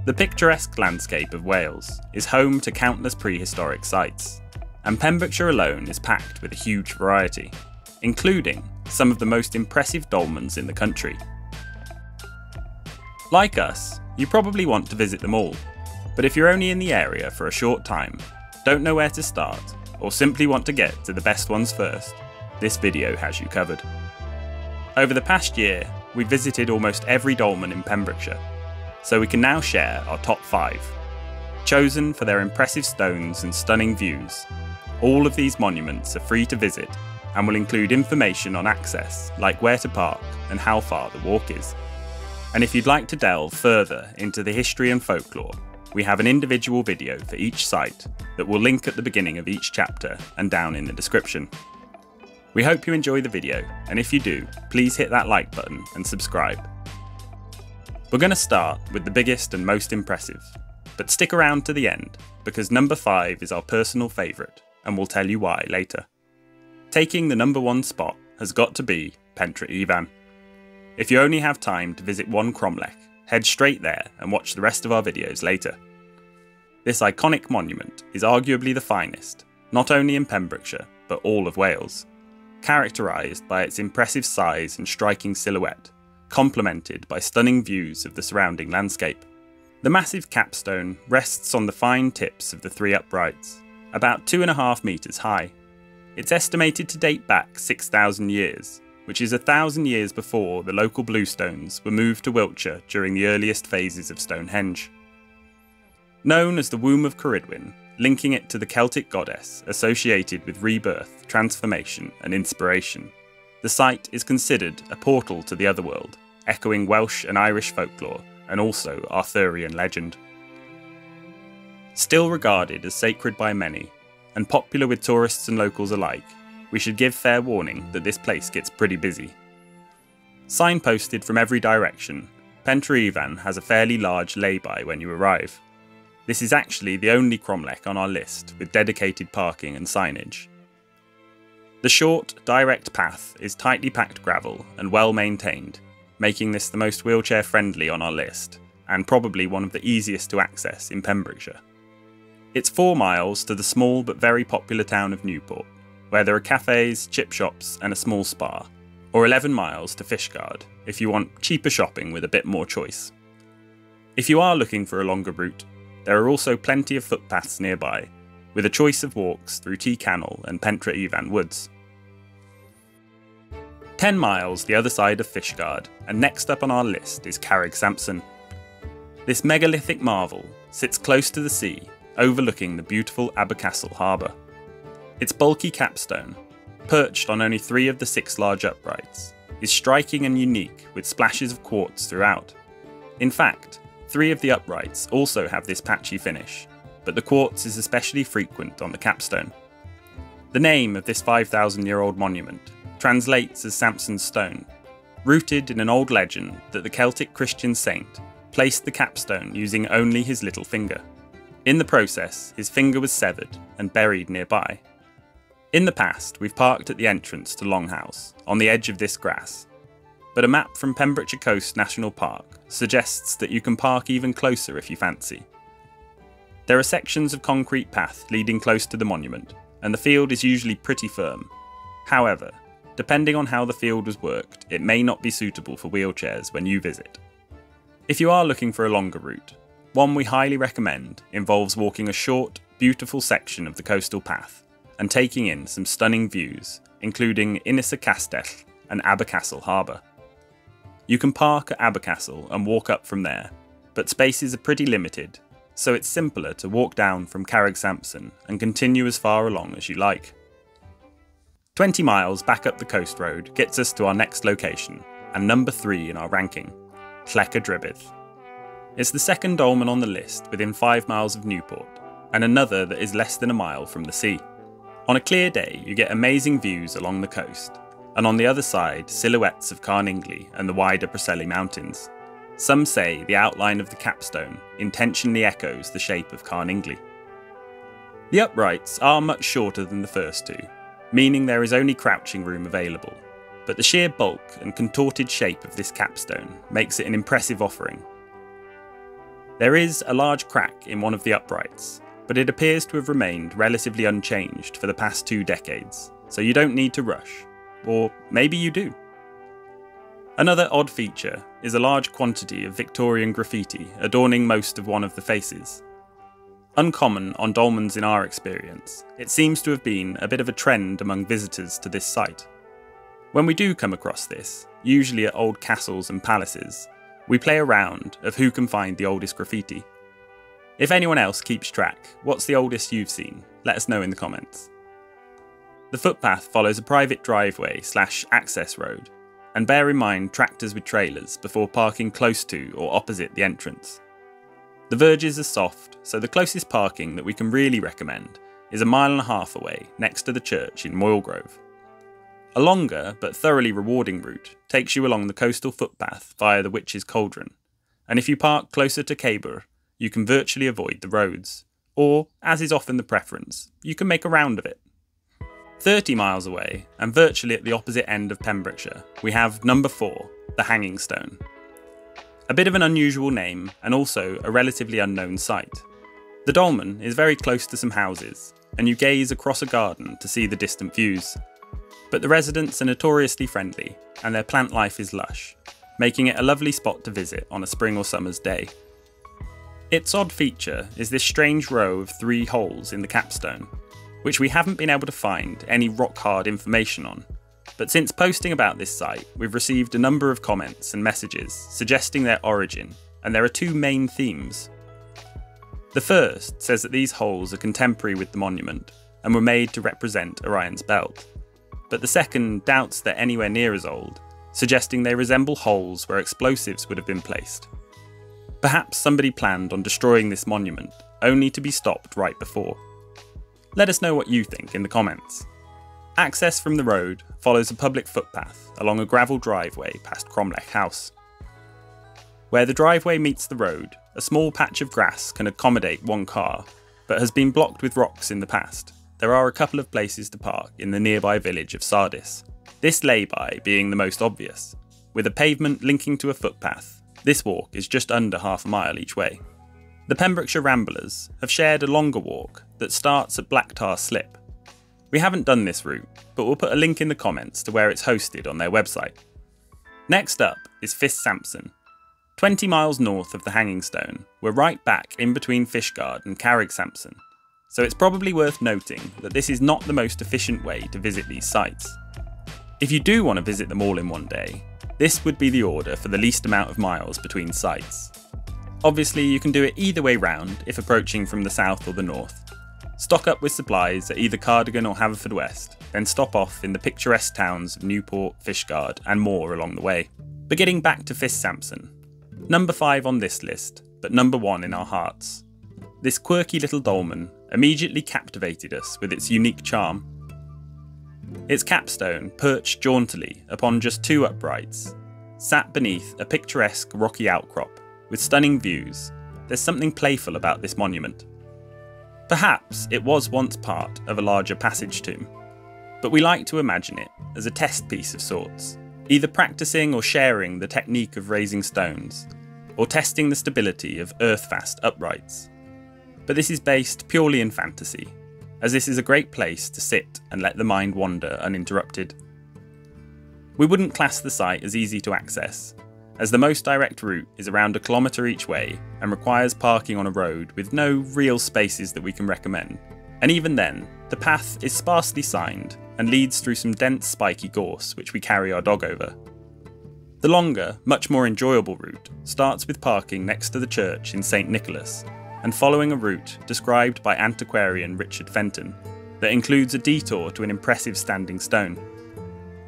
The picturesque landscape of Wales is home to countless prehistoric sites, and Pembrokeshire alone is packed with a huge variety, including some of the most impressive dolmens in the country. Like us, you probably want to visit them all, but if you're only in the area for a short time, don't know where to start, or simply want to get to the best ones first, this video has you covered. Over the past year, we visited almost every dolmen in Pembrokeshire, so we can now share our top 5, chosen for their impressive stones and stunning views. All of these monuments are free to visit and will include information on access, like where to park and how far the walk is. And if you'd like to delve further into the history and folklore, we have an individual video for each site that will link at the beginning of each chapter and down in the description. We hope you enjoy the video, and if you do, please hit that like button and subscribe. We're going to start with the biggest and most impressive, but stick around to the end because number 5 is our personal favourite, and we'll tell you why later. Taking the number 1 spot has got to be Pentre Ifan. If you only have time to visit one cromlech, head straight there and watch the rest of our videos later. This iconic monument is arguably the finest, not only in Pembrokeshire, but all of Wales, characterised by its impressive size and striking silhouette, complemented by stunning views of the surrounding landscape. The massive capstone rests on the fine tips of the 3 uprights, about 2.5 metres high. It's estimated to date back 6,000 years, which is 1,000 years before the local bluestones were moved to Wiltshire during the earliest phases of Stonehenge. Known as the Womb of Cerridwen, linking it to the Celtic goddess associated with rebirth, transformation and inspiration, the site is considered a portal to the otherworld, echoing Welsh and Irish folklore and also Arthurian legend. Still regarded as sacred by many, and popular with tourists and locals alike, we should give fair warning that this place gets pretty busy. Signposted from every direction, Pentre Ifan has a fairly large lay-by when you arrive. This is actually the only cromlech on our list with dedicated parking and signage. The short, direct path is tightly packed gravel and well maintained, making this the most wheelchair friendly on our list, and probably one of the easiest to access in Pembrokeshire. It's 4 miles to the small but very popular town of Newport, where there are cafes, chip shops and a small spa, or 11 miles to Fishguard if you want cheaper shopping with a bit more choice. If you are looking for a longer route, there are also plenty of footpaths nearby, with a choice of walks through Tea Cannel and Pentre Ifan Woods. 10 miles the other side of Fishguard, and next up on our list is Carrig Sampson. This megalithic marvel sits close to the sea, overlooking the beautiful Abercastle harbour. Its bulky capstone, perched on only 3 of the 6 large uprights, is striking and unique with splashes of quartz throughout. In fact, 3 of the uprights also have this patchy finish, but the quartz is especially frequent on the capstone. The name of this 5,000-year-old monument translates as Sampson's Stone, rooted in an old legend that the Celtic Christian saint placed the capstone using only his little finger. In the process, his finger was severed and buried nearby. In the past, we've parked at the entrance to Longhouse, on the edge of this grass, but a map from Pembrokeshire Coast National Park suggests that you can park even closer if you fancy. There are sections of concrete path leading close to the monument, and the field is usually pretty firm. However, depending on how the field was worked, it may not be suitable for wheelchairs when you visit. If you are looking for a longer route, one we highly recommend involves walking a short, beautiful section of the coastal path and taking in some stunning views, including Innis Castell and Abercastle Harbour. You can park at Abercastle and walk up from there, but spaces are pretty limited, so it's simpler to walk down from Carrig Sampson and continue as far along as you like. 20 miles back up the coast road gets us to our next location, and number 3 in our ranking, Llech y Drybydd. It's the second dolmen on the list within 5 miles of Newport, and another that is less than a mile from the sea. On a clear day, you get amazing views along the coast, and on the other side, silhouettes of Carningli and the wider Preseli Mountains. Some say the outline of the capstone intentionally echoes the shape of Carningli. The uprights are much shorter than the first 2, meaning there is only crouching room available, but the sheer bulk and contorted shape of this capstone makes it an impressive offering. There is a large crack in one of the uprights, but it appears to have remained relatively unchanged for the past 2 decades, so you don't need to rush. Or maybe you do. Another odd feature is a large quantity of Victorian graffiti adorning most of one of the faces. Uncommon on dolmens in our experience, it seems to have been a bit of a trend among visitors to this site. When we do come across this, usually at old castles and palaces, we play a round of who can find the oldest graffiti. If anyone else keeps track, what's the oldest you've seen? Let us know in the comments. The footpath follows a private driveway / access road, and bear in mind tractors with trailers before parking close to or opposite the entrance. The verges are soft, so the closest parking that we can really recommend is 1.5 miles away next to the church in Moylegrove. A longer but thoroughly rewarding route takes you along the coastal footpath via the Witch's Cauldron, and if you park closer to Cabourg, you can virtually avoid the roads, or, as is often the preference, you can make a round of it. 30 miles away, and virtually at the opposite end of Pembrokeshire, we have number 4, the Hanging Stone. A bit of an unusual name, and also a relatively unknown site. The dolmen is very close to some houses, and you gaze across a garden to see the distant views. But the residents are notoriously friendly, and their plant life is lush, making it a lovely spot to visit on a spring or summer's day. Its odd feature is this strange row of 3 holes in the capstone, which we haven't been able to find any rock-hard information on. But since posting about this site, we've received a number of comments and messages suggesting their origin, and there are 2 main themes. The first says that these holes are contemporary with the monument and were made to represent Orion's belt, but the second doubts they're anywhere near as old, suggesting they resemble holes where explosives would have been placed. Perhaps somebody planned on destroying this monument, only to be stopped right before. Let us know what you think in the comments. Access from the road follows a public footpath along a gravel driveway past Cromlech House. Where the driveway meets the road, a small patch of grass can accommodate 1 car, but has been blocked with rocks in the past. There are a couple of places to park in the nearby village of Sardis, this lay-by being the most obvious. With a pavement linking to a footpath, this walk is just under half a mile each way. The Pembrokeshire Ramblers have shared a longer walk that starts at Blacktar Slip. We haven't done this route, but we'll put a link in the comments to where it's hosted on their website. Next up is Fiss Sampson. 20 miles north of the Hanging Stone, we're right back in between Fishguard and Carrick Sampson, so it's probably worth noting that this is not the most efficient way to visit these sites. If you do want to visit them all in one day, this would be the order for the least amount of miles between sites. Obviously, you can do it either way round if approaching from the south or the north. Stock up with supplies at either Cardigan or Haverfordwest, then stop off in the picturesque towns of Newport, Fishguard and more along the way. But getting back to Fiss Sampson, number 5 on this list, but number 1 in our hearts. This quirky little dolmen immediately captivated us with its unique charm. Its capstone perched jauntily upon just 2 uprights, sat beneath a picturesque rocky outcrop with stunning views. There's something playful about this monument. Perhaps it was once part of a larger passage tomb, but we like to imagine it as a test piece of sorts, either practicing or sharing the technique of raising stones, or testing the stability of earth-fast uprights. But this is based purely in fantasy, as this is a great place to sit and let the mind wander uninterrupted. We wouldn't class the site as easy to access, as the most direct route is around 1 kilometre each way and requires parking on a road with no real spaces that we can recommend. And even then, the path is sparsely signed and leads through some dense spiky gorse which we carry our dog over. The longer, much more enjoyable route starts with parking next to the church in St Nicholas and following a route described by antiquarian Richard Fenton that includes a detour to an impressive standing stone.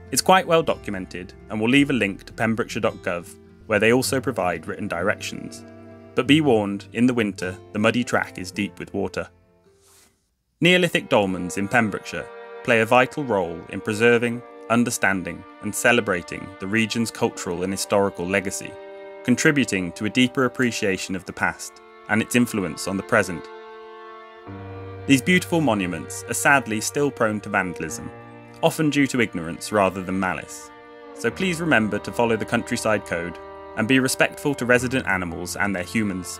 It's quite well documented, and we'll leave a link to pembrokeshire.gov where they also provide written directions. But be warned, in the winter, the muddy track is deep with water. Neolithic dolmens in Pembrokeshire play a vital role in preserving, understanding and celebrating the region's cultural and historical legacy, contributing to a deeper appreciation of the past and its influence on the present. These beautiful monuments are sadly still prone to vandalism, often due to ignorance rather than malice, so please remember to follow the Countryside Code and be respectful to resident animals and their humans.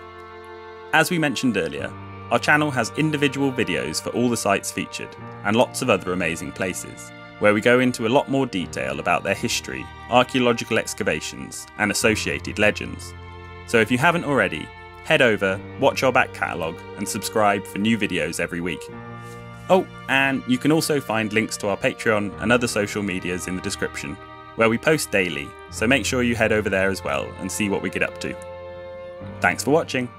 As we mentioned earlier, our channel has individual videos for all the sites featured, and lots of other amazing places, where we go into a lot more detail about their history, archaeological excavations, and associated legends. So if you haven't already, head over, watch our back catalogue, and subscribe for new videos every week. Oh, and you can also find links to our Patreon and other social medias in the description, where we post daily, so make sure you head over there as well and see what we get up to. Thanks for watching!